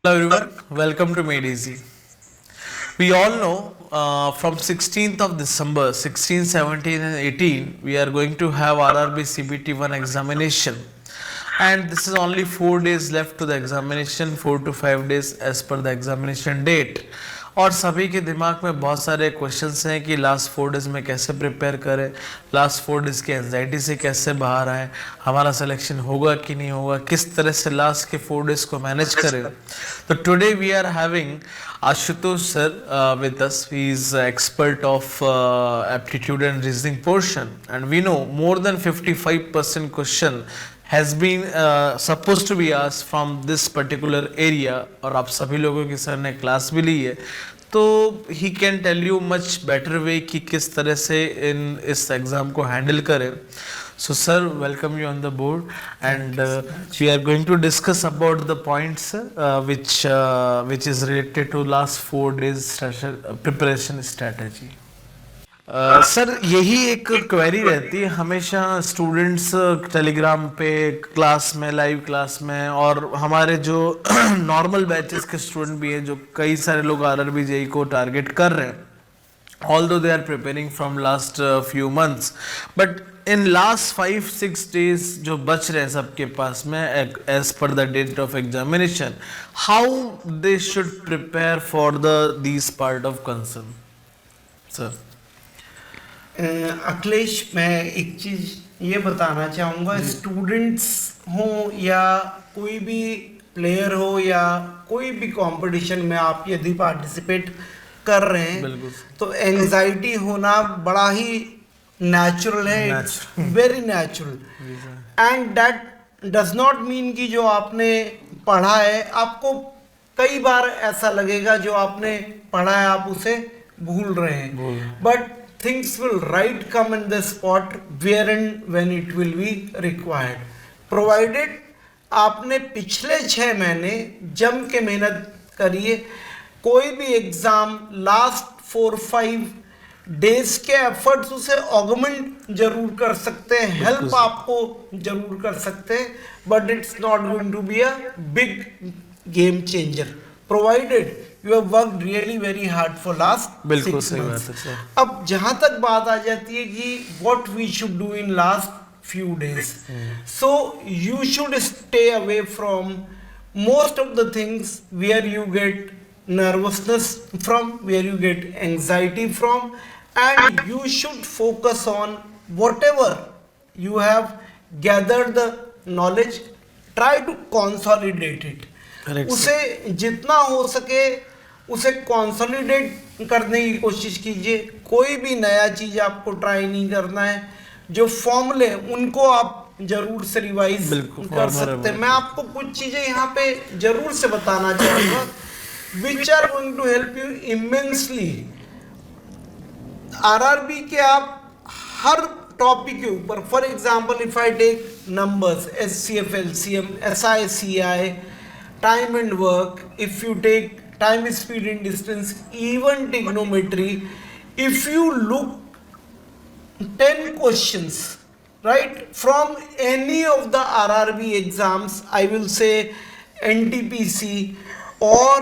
Hello everyone, welcome to Made Easy. We all know from 16th of December, 16, 17 and 18, we are going to have RRB CBT 1 examination. And this is only 4 days left to the examination, 4 to 5 days as per the examination date. और सभी के दिमाग में बहुत सारे questions हैं कि last 4 days में कैसे प्रिपेयर करें, लास्ट 4 डेज की एंजाइटी से कैसे बाहर आए, हमारा सिलेक्शन होगा कि नहीं होगा, किस तरह से लास्ट के 4 डेज को मैनेज करें. तो today we are having Ashutosh sir with us. He is expert of aptitude and reasoning portion, and we know more than 55% question has been supposed to be asked from this particular area. और आप सभी लोगों की sir ने class भी ली है, तो he can tell you much better way कि किस तरह से इस एग्ज़ाम को हैंडल करें. So sir, welcome you on the board, and we are going to discuss about the points which is related to last 4 days preparation strategy. Sir यही एक query रहती है हमेशा स्टूडेंट्स टेलीग्राम पे क्लास में, live class में, और हमारे जो नॉर्मल बैचेस के स्टूडेंट भी हैं, जो कई सारे लोग आरआरबी जेईई को टारगेट कर रहे हैं, although they are preparing from last few months, but in last 5-6 days जो बच रहे हैं सबके पास में as per the date of examination, how they should prepare for these part of concern, sir? Akhilesh, मैं एक चीज़ ये बताना चाहूँगा, स्टूडेंट्स हो या कोई भी प्लेयर हो या कोई भी कंपटीशन में आप यदि पार्टिसिपेट कर रहे हैं तो एंजाइटी होना बड़ा ही नेचुरल है, very natural. And that does not mean कि जो आपने पढ़ा है, आपको कई बार ऐसा लगेगा जो आपने पढ़ा है आप उसे भूल रहे हैं, but things will right come in the spot where and when it will be required, provided आपने पिछले 6 महीने जम के मेहनत करिए. कोई भी एग्जाम लास्ट 4-5 डेज के एफर्ट्स उसे ऑगमेंट जरूर कर सकते हैं, हेल्प आपको जरूर कर सकते हैं, but it's not going to be a big game changer provided you have worked really very hard for last 6 months. अब जहां तक बात आ जाती है कि what we should do in last few days, so you should stay away from most of the things where you get nervousness from, where you get anxiety from, and you should focus on whatever you have gathered the knowledge, try to consolidate it. उसे जितना हो सके उसे consolidate करने की कोशिश कीजिए. कोई भी नया चीज आपको ट्राई नहीं करना है, जो फॉर्मूले उनको आप जरूर से रिवाइज कर सकते हैं. मैं आपको कुछ चीजें यहाँ पे जरूर से बताना चाहूंगा which are going to help you immensely. RRB के आप हर टॉपिक के ऊपर, for example if I take numbers, HCF, LCM, SI, CI, time and work, if you take time, speed and distance, even trigonometry, if you look 10 questions, right, from any of the RRB exams, I will say NTPC or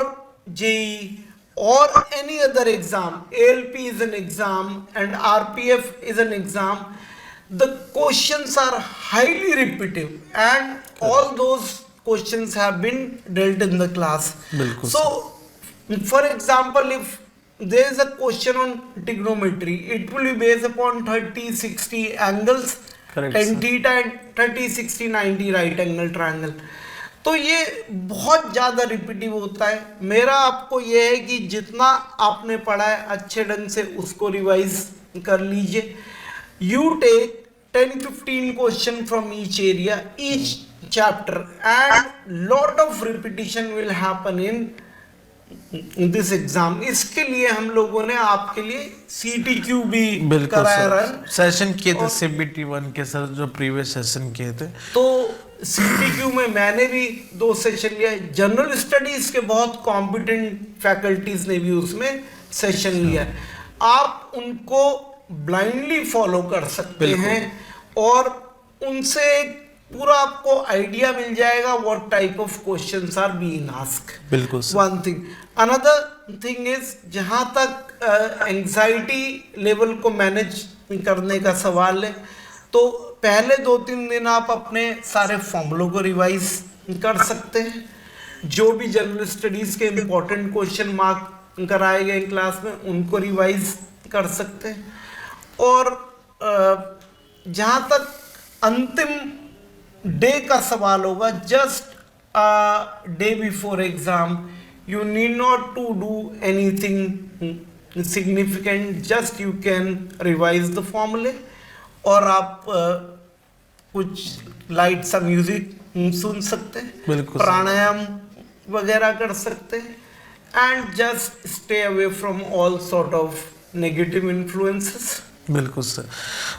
JEE or any other exam, ALP is an exam and RPF is an exam, the questions are highly repetitive and all those questions have been dealt in the class. So for example, if there is a question on trigonometry, it will be based upon 30-60 angles. Correct, and theta and 30-60-90 right angle triangle. तो ये बहुत ज़्यादा repetitive होता है. मेरा आपको ये है कि जितना आपने पढ़ा है अच्छे ढंग से उसको रिवाइज कर लीजिए. You take 10-15 question from each area, each chapter, and lot of repetition will happen in this exam. इसके लिए हम लोगों ने आपके लिए CTQ भी कराया रन सेशन किए थे, CBT 1 के सर जो प्रीवियस सेशन किए थे. तो CTQ में मैंने भी 2 सेशन लिया. जनरल स्टडीज के बहुत कॉम्पिटेंट फैकल्टीज ने भी उसमें सेशन लिया. आप उनको ब्लाइंडली फॉलो कर सकते हैं और उनसे पूरा आपको आइडिया मिल जाएगा what type of questions are being asked. बिल्कुल sir. One thing, another thing is, जहाँ तक एंजाइटी लेवल को मैनेज करने का सवाल है, तो पहले 2-3 दिन आप अपने सारे फॉर्मूलों को रिवाइज कर सकते हैं। जो भी जनरल स्टडीज के इम्पोर्टेंट क्वेश्चन मार्क कराए गए क्लास में उनको रिवाइज कर सकते हैं। और जहाँ तक अंतिम डे का सवाल होगा, just day before exam you need not to do anything significant, just you can revise the formula, और आप कुछ लाइट सा म्यूजिक सुन सकते हैं, बिल्कुल प्राणायाम वगैरह कर सकते हैं, and just stay away from all sort of negative influences. बिल्कुल सर।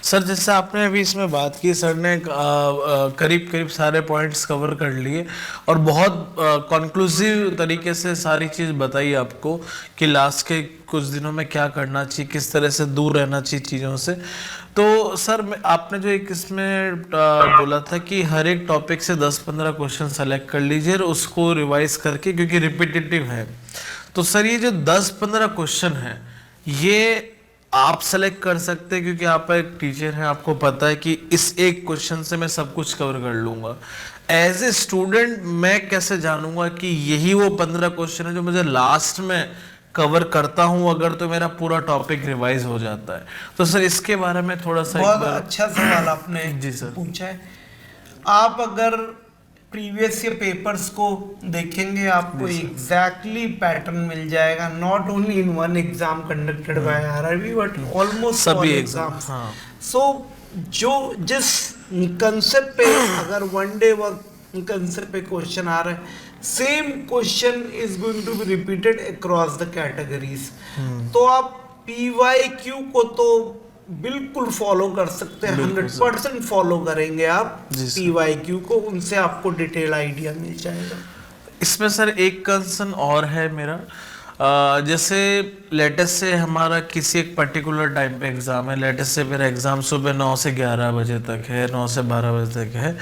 सर जैसे आपने अभी इसमें बात की, सर ने करीब करीब सारे पॉइंट्स कवर कर लिए और बहुत कंक्लूसिव तरीके से सारी चीज़ बताई आपको कि लास्ट के कुछ दिनों में क्या करना चाहिए, किस तरह से दूर रहना चाहिए चीज़ों से। तो सर आपने जो एक इसमें बोला था कि हर एक टॉपिक से 10-15 क्वेश्चन सेलेक्ट कर लीजिए और उसको रिवाइज करके, क्योंकि रिपीटेटिव है। तो सर ये जो 10-15 क्वेश्चन हैं, ये आप सेलेक्ट कर सकते हैं क्योंकि आप एक टीचर हैं, आपको पता है कि इस एक क्वेश्चन से मैं सब कुछ कवर कर लूँगा। एज ए स्टूडेंट मैं कैसे जानूंगा कि यही वो 15 क्वेश्चन है जो मुझे लास्ट में कवर करता हूं, अगर तो मेरा पूरा टॉपिक रिवाइज हो जाता है। तो सर इसके बारे में थोड़ा सा बहुत अच्छा सवाल आपने जी सर पूछा है। आप अगर प्रीवियस ईयर पेपर्स को देखेंगे, आपको एग्जैक्टली पैटर्न मिल जाएगा, not only in one exam conducted by RRB but almost सभी एग्जाम्स। हाँ। सो जो जिस कंसेप्ट पे अगर वन डे वर्क कंसेप्ट पे क्वेश्चन आ रहा है, same question is going to be repeated across the categories. तो आप PYQ को तो बिल्कुल फॉलो कर सकते हैं, 100% फॉलो करेंगे आप PYQ को, उनसे आपको डिटेल आइडिया मिल जाएगा। इसमें सर एक कंसर्न और है मेरा, जैसे लेटेस्ट से हमारा किसी एक पर्टिकुलर टाइम पे एग्ज़ाम है, लेटेस्ट से मेरा एग्ज़ाम सुबह 9 से 11 बजे तक है, 9 से 12 बजे तक है,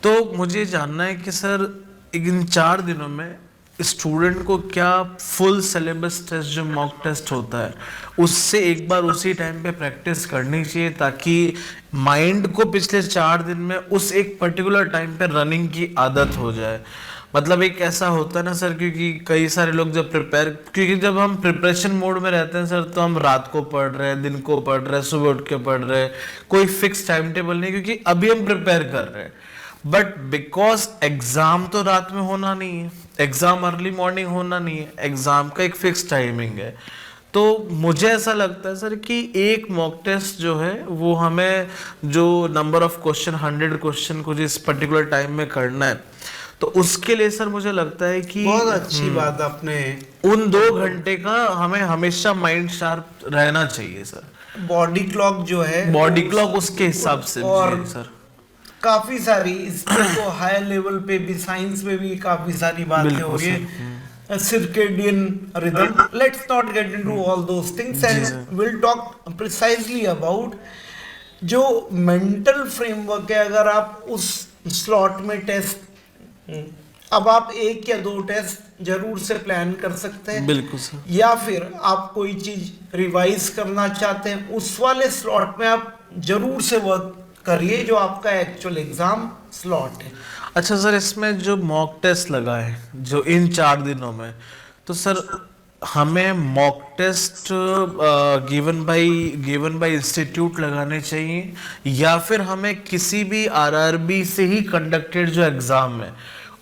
तो मुझे जानना है कि सर इन 4 दिनों में स्टूडेंट को क्या फुल सिलेबस टेस्ट जो मॉक टेस्ट होता है उससे एक बार उसी टाइम पे प्रैक्टिस करनी चाहिए, ताकि माइंड को पिछले 4 दिन में उस एक पर्टिकुलर टाइम पे रनिंग की आदत हो जाए। मतलब एक ऐसा होता है ना सर, क्योंकि कई सारे लोग जब क्योंकि जब हम प्रिपरेशन मोड में रहते हैं सर, तो हम रात को पढ़ रहे हैं, दिन को पढ़ रहे हैं, सुबह उठ के पढ़ रहे हैं, कोई फिक्स टाइम टेबल नहीं, क्योंकि अभी हम प्रिपेयर कर रहे हैं। बट बिकॉज एग्जाम तो रात में होना नहीं है, एग्जाम अर्ली मॉर्निंग होना नहीं है, एग्जाम का एक फिक्स टाइमिंग है। तो मुझे ऐसा लगता है सर कि एक मॉक टेस्ट जो है वो हमें जो नंबर ऑफ क्वेश्चन 100 क्वेश्चन को जिस पर्टिकुलर टाइम में करना है, तो उसके लिए सर मुझे लगता है कि बहुत अच्छी बात आपने, उन 2 घंटे का हमें हमेशा माइंड शार्प रहना चाहिए सर। बॉडी क्लॉक जो है, बॉडी क्लॉक उसके हिसाब से। और सर काफी सारी इसमें तो हायर लेवल पे भी, साइंस में भी काफी सारी बातें हो रही है, circadian rhythm. Let's not get into all those things and we'll talk precisely about जो मेंटल फ्रेमवर्क है। अगर आप उस स्लॉट में टेस्ट, अब आप 1 या 2 टेस्ट जरूर से प्लान कर सकते हैं, बिल्कुल सर, या फिर आप कोई चीज रिवाइज करना चाहते हैं, उस वाले स्लॉट में आप जरूर से वर्क करिए जो आपका एक्चुअल एग्जाम स्लॉट है। अच्छा सर, इसमें जो मॉक टेस्ट लगा है जो इन 4 दिनों में, तो सर हमें mock test given by institute लगाने चाहिए, या फिर हमें किसी भी आरआरबी से ही कंडक्टेड जो एग्जाम है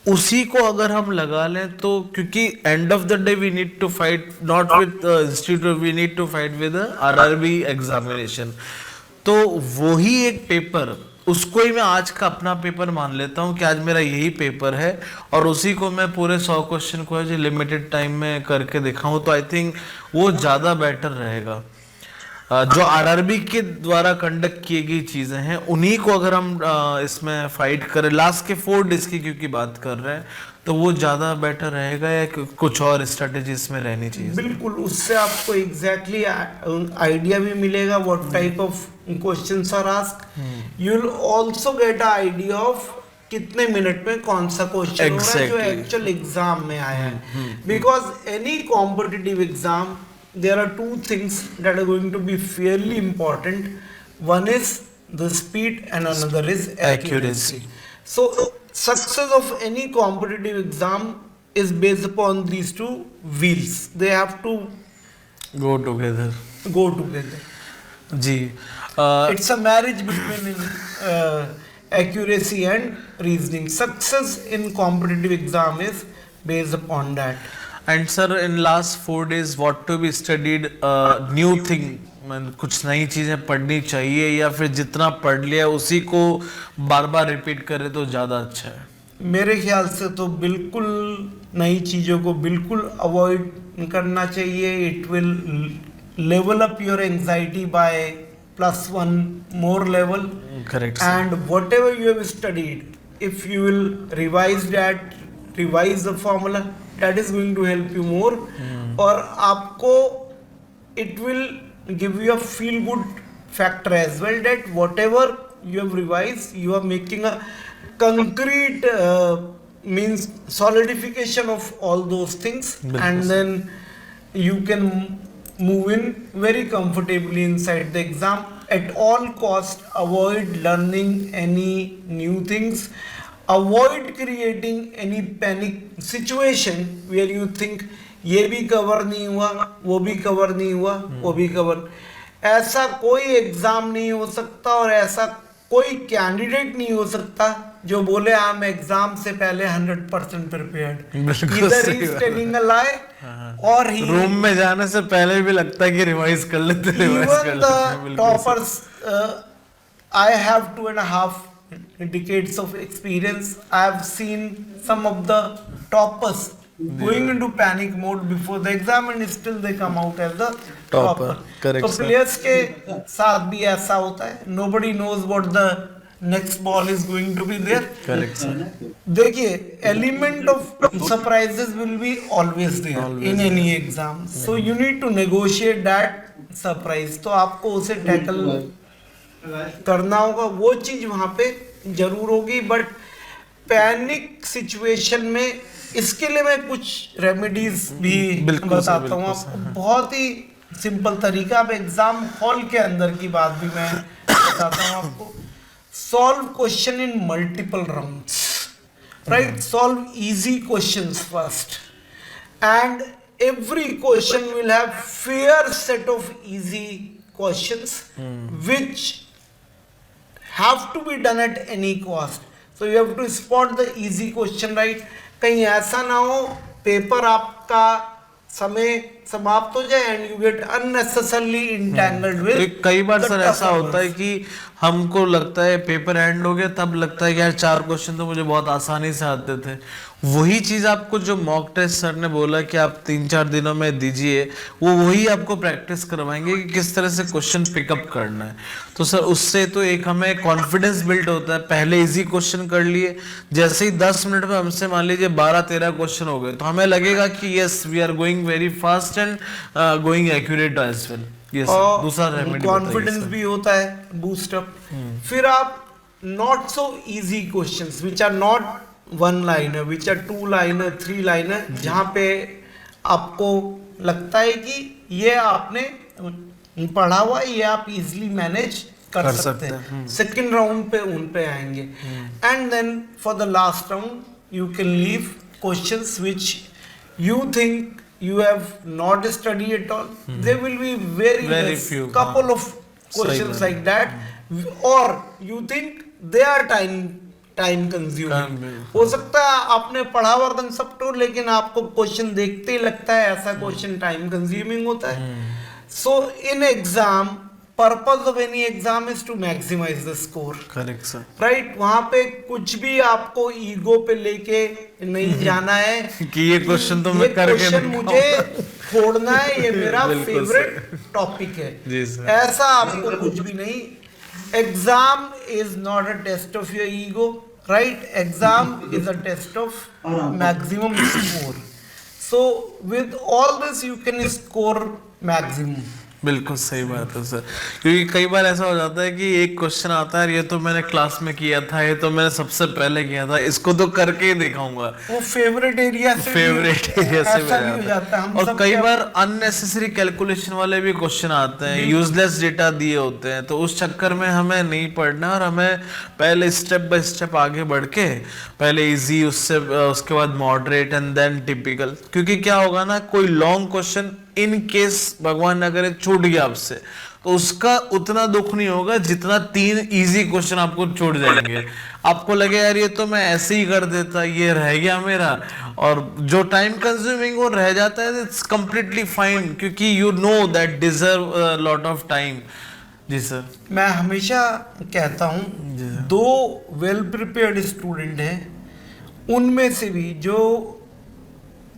उसी को अगर हम लगा लें, तो क्योंकि end of the day we need to fight not with institute, we need to fight with RRB examination. तो वही एक पेपर, उसको ही मैं आज का अपना पेपर मान लेता हूँ कि आज मेरा यही पेपर है, और उसी को मैं पूरे 100 क्वेश्चन को जो लिमिटेड टाइम में करके दिखाऊं, तो आई थिंक वो ज़्यादा बेटर रहेगा। जो आरआरबी के द्वारा कंडक्ट की गई चीज़ें हैं उन्हीं को अगर हम इसमें फाइट करें, लास्ट के 4 डेज की क्योंकि बात कर रहे हैं, तो वो ज़्यादा बेटर रहेगा, या कुछ और स्ट्रेटेजी इसमें रहनी चाहिए? बिल्कुल, उससे आपको एग्जैक्टली आइडिया भी मिलेगा what type of questions are asked. You will also get a idea of कितने मिनट में कौन सा क्वेश्चन हो रहा है जो Exactly. एक्चुअल एग्जाम में आया है. Because any competitive exam there are two things that are going to be fairly important. One is the speed and another is accuracy. So success of any competitive exam is based upon these two wheels. They have to Go together. go together. जी. It's a marriage between accuracy and reasoning. Success in competitive exam is based upon that. And sir, in last 4 days, what to be studied? New thing. कुछ नई चीजें पढ़नी चाहिए या फिर जितना पढ़ लिया उसी को बार बार रिपीट करे तो ज्यादा अच्छा है? मेरे ख्याल से तो बिल्कुल नई चीज़ों को बिल्कुल अवॉइड करना चाहिए. It will level up your anxiety by +1 more level. Correct, sir. And whatever you have studied, if you will revise the formula, that is going to help you more. और आपको it will give you a feel good factor as well, that whatever you have revised, you are making a concrete means solidification of all those things. Bilkul, And sir. then you can move in very comfortably inside the exam. At all cost, avoid learning any new things. Avoid creating any panic situation where you think ये भी cover नहीं हुआ, वो भी cover नहीं हुआ, वो भी कवर. ऐसा कोई एग्जाम नहीं हो सकता और ऐसा कोई कैंडिडेट नहीं हो सकता जो बोले हम एग्जाम से पहले 100% प्रिपेयर्ड. बिल्कुल Either सही he is बात है. telling a lie or he room में जाने से पहले भी लगता है कि रिवाइज कर लेते रिवाइज कर even लेते the हैं. बिल्कुल सही. toppers. I have 2.5 decades of experience. I have seen some of the toppers going into panic mode before the exam and still they come out as the topper. Correct, तो sir. players के साथ भी ऐसा होता है. Nobody knows what the next ball is going to be there. Correct, sir. देखिए, element of surprises will be always there in any exam. So you need to negotiate that surprise. तो आपको उसे टैकल करना होगा. वो चीज वहां पे जरूर होगी. बट पैनिक सिचुएशन में इसके लिए मैं कुछ रेमेडीज भी बिल्कुल सर, बताता हूँ बिल्कुल आपको. बहुत ही सिंपल तरीका. अब एग्जाम हॉल के अंदर की बात भी मैं बताता हूँ आपको. Solve question in multiple rounds. Right. Solve easy questions first and every question will have fair set of easy questions which have to be done at any cost. So you have to spot the easy question, right. कहीं ऐसा ना हो paper आपका समय समाप्त हो जाए and you get unnecessarily entangled with कई बार the सर tough ऐसा होता है hours. कि हमको लगता है पेपर एंड हो गया तब लगता है कि यार 4 क्वेश्चन तो मुझे बहुत आसानी से आते थे. वही चीज आपको जो मॉक टेस्ट सर ने बोला कि आप 3-4 दिनों में दीजिए, वो वही आपको प्रैक्टिस करवाएंगे कि किस तरह से क्वेश्चन पिकअप करना है. तो सर उससे तो एक हमें कॉन्फिडेंस बिल्ड होता है. पहले इजी क्वेश्चन कर लिए, जैसे ही 10 मिनट में हमसे मान लीजिए 12-13 क्वेश्चन हो गए तो हमें लगेगा कि yes we are going very fast and going accurate as well. Yes, दूसरा रेमेडी कॉन्फिडेंस भी होता है बूस्ट अप. फिर आप not so easy questions which are not 1 liner, which are 2 liner, 3 liner, जहां पे आपको लगता है कि ये आपने पढ़ा हुआ, ये आप इजीली मैनेज कर सकते हैं. सेकंड राउंड पे उन पे आएंगे. And then for the last round you can leave questions which you think you have not studied at all. There will be very less, few, couple of questions like that, or you think they are time consuming. हो सकता है आपने पढ़ा हुआ concept हो लेकिन आपको question देखते ही लगता है ऐसा क्वेश्चन टाइम कंज्यूमिंग होता है. So in exam, purpose of any exam is to maximize the score. Correct sir. Right. वहां पे कुछ भी आपको ईगो पे लेके नहीं जाना है कि ये क्वेश्चन तो ये मैं करके क्वेश्चन दिखाऊंगा. मुझे छोड़ना है, ये मेरा बिल्कुल फेवरेट टॉपिक है. जी सर. ऐसा आपको कुछ भी नहीं. Exam is not a test of your ego. Right. Exam is a test of maximum score. So with all this you can score maximum. बिल्कुल सही बात है सर, क्योंकि कई बार ऐसा हो जाता है कि एक क्वेश्चन आता है, ये तो मैंने क्लास में किया था, ये तो मैंने सबसे पहले किया था, इसको तो करके ही दिखाऊंगा। वो फेवरेट एरिया से फेवरेट एरिया से ऐसा भी हो भी जाता है। आता हम है। और सब कई क्या- बार अननेसेसरी कैलकुलेशन वाले भी क्वेश्चन आते हैं, यूजलेस डेटा दिए होते हैं, तो उस चक्कर में हमें नहीं पढ़ना और हमें पहले स्टेप बाय स्टेप आगे बढ़ के पहले इजी, उससे उसके बाद मॉडरेट एंड देन टिपिकल। क्योंकि क्या होगा ना, कोई लॉन्ग क्वेश्चन इन केस भगवान न करे छूट गया आपसे, तो उसका उतना दुख नहीं होगा जितना 3 इजी क्वेश्चन आपको छूट जाएंगे। आपको लगे यार ये तो मैं ऐसे ही कर देता, ये रह गया मेरा, और जो टाइम कंज्यूमिंग वो रह जाता है, इट्स कंप्लीटली फाइन, क्योंकि you know that deserve lot of time. जी सर। मैं हमेशा कहता हूँ, जी सर। 2 वेल प्रिपेयर्ड स्टूडेंट हैं, उनमें से भी जो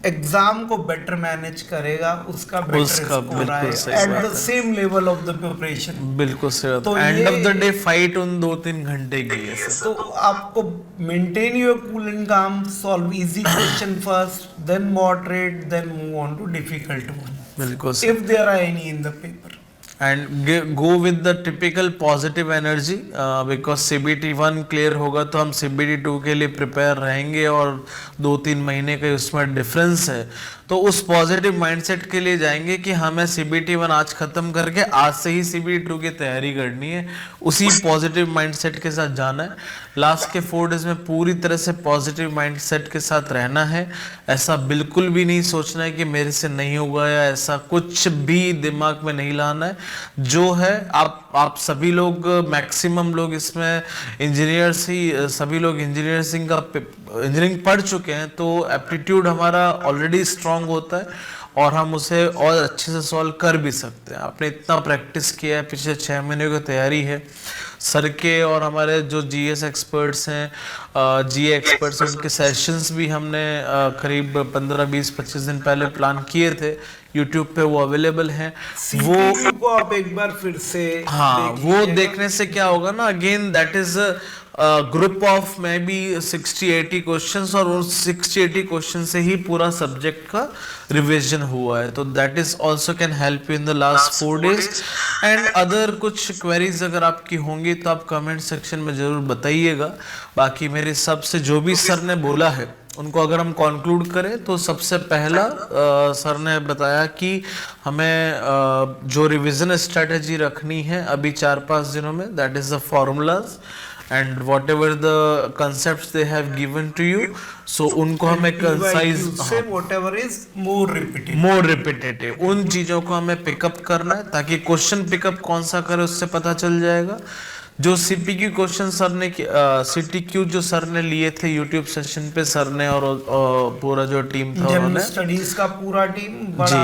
एग्जाम को बेटर मैनेज करेगा उसका बेटर स्कोर बिल्कुल आएगा सही एट बात द है। Same level of the preparation. बिल्कुल सही बात तो है। एंड ऑफ द ये- डे फाइट उन 2-3 घंटे की है सर। तो आपको maintain your cool and calm, solve easy question first, then moderate, then move on to difficult one बिल्कुल sir. If there are any in the paper. And go with the typical positive energy, because CBT 1 clear होगा तो हम CBT 2 के लिए prepare रहेंगे, और 2-3 महीने का उसमें डिफरेंस है, तो उस पॉजिटिव माइंडसेट के लिए जाएंगे कि हमें CBT 1 आज खत्म करके आज से ही CBT 2 की तैयारी करनी है, उसी पॉजिटिव माइंडसेट के साथ जाना है। लास्ट के 4 डेज में पूरी तरह से पॉजिटिव माइंडसेट के साथ रहना है, ऐसा बिल्कुल भी नहीं सोचना है कि मेरे से नहीं होगा, या ऐसा कुछ भी दिमाग में नहीं लाना है। जो है आप सभी लोग, मैक्सिमम लोग इसमें इंजीनियर्स ही, सभी लोग इंजीनियरिंग पढ़ चुके हैं, तो एप्टीट्यूड हमारा ऑलरेडी स्ट्रांग होता है और हम उसे और अच्छे से सॉल्व कर भी सकते हैं। आपने इतना प्रैक्टिस किया है, पिछले 6 महीने की तैयारी है सर के, और हमारे जो GS एक्सपर्ट्स हैं, GA एक्सपर्ट्स, उनके सेशंस भी हमने करीब 15-20-25 दिन पहले प्लान किए थे, यूट्यूब पे वो अवेलेबल हैं। वो CPU को आप एक बार फिर से हाँ, देख वो लीजिएगा। देखने से क्या होगा ना, again that is group of may be 60-80 questions, और उन 60-80 क्वेश्चन से ही पूरा सब्जेक्ट का रिवीजन हुआ है, तो that is also can help you in the last 4 days. And other कुछ क्वेरीज अगर आपकी होंगी तो आप कमेंट सेक्शन में जरूर बताइएगा। बाकी मेरे हिसाब से जो भी सर ने बोला है उनको अगर हम कंक्लूड करें, तो सबसे पहला सर ने बताया कि हमें जो रिवीजन स्ट्रेटजी रखनी है अभी 4-5 दिनों में, that is the formulas and whatever the concept they have given to you, so उनको हमें कंसाइज, से whatever is more repetitive। More repetitive, उन चीजों को हमें पिकअप करना है, ताकि क्वेश्चन पिकअप कौन सा करे उससे पता चल जाएगा। जो CPQ क्वेश्चन सर ने CTQ जो सर ने लिए थे यूट्यूब सेशन पे सर ने, और पूरा जो टीम था जनरल उन्होंने, स्टडीज का पूरा टीम, बड़ा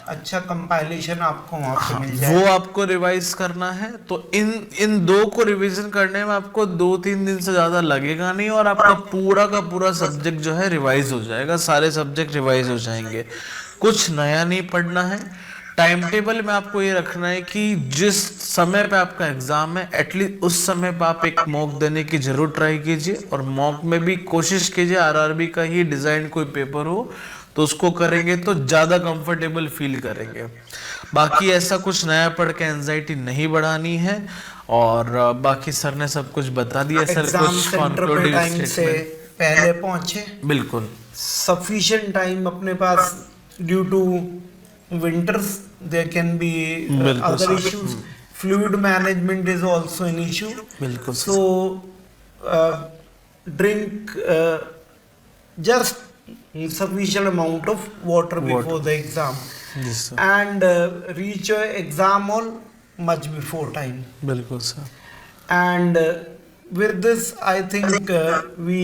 अच्छा कंपाइलेशन आपको वहां पे मिल जाए। वो आपको रिवाइज करना है। तो इन 2 को रिवीजन करने में आपको 2-3 दिन से ज्यादा लगेगा नहीं, और आपका पूरा का पूरा सब्जेक्ट जो है रिवाइज हो जाएगा, सारे सब्जेक्ट रिवाइज हो जाएंगे। कुछ नया नहीं पढ़ना है। टाइम टेबल में आपको ये रखना है कि जिस समय पे आपका एग्जाम है, एटलीस्ट उस समय पे आप एक मॉक देने की जरूर ट्राई कीजिए, और मॉक में भी कोशिश कीजिए RRB का ही डिजाइन कोई पेपर हो, तो उसको करेंगे तो ज्यादा कंफर्टेबल फील करेंगे। बाकी ऐसा कुछ नया पढ़ के एंजाइटी नहीं बढ़ानी है, और बाकी सर ने सब कुछ बता दिया। सर एग्जाम कुछ सेंटर पे कंक्लूडिव टाइम से स्टेटमेंट? पहले पहुंचे, बिल्कुल सफिशिएंट टाइम अपने पास। Due to winters there can be बिल्कुल other sir. issues, fluid management is also an issue, बिल्कुल so drink just sufficient amount of water before the exam, जी sir, and reach your exam hall much before time. बिल्कुल sir. And with this I think we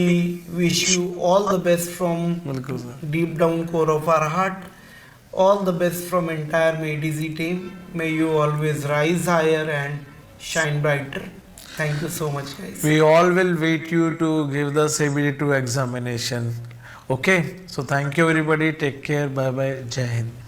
wish you all the best from बिल्कुल sir. deep down core of our heart. All the best from entire MADZ team. May you always rise higher and shine brighter. Thank you so much, guys. We all will wait you to give the CBT 2 examination. Okay, so thank you everybody. Take care. Bye bye. Jai Hind.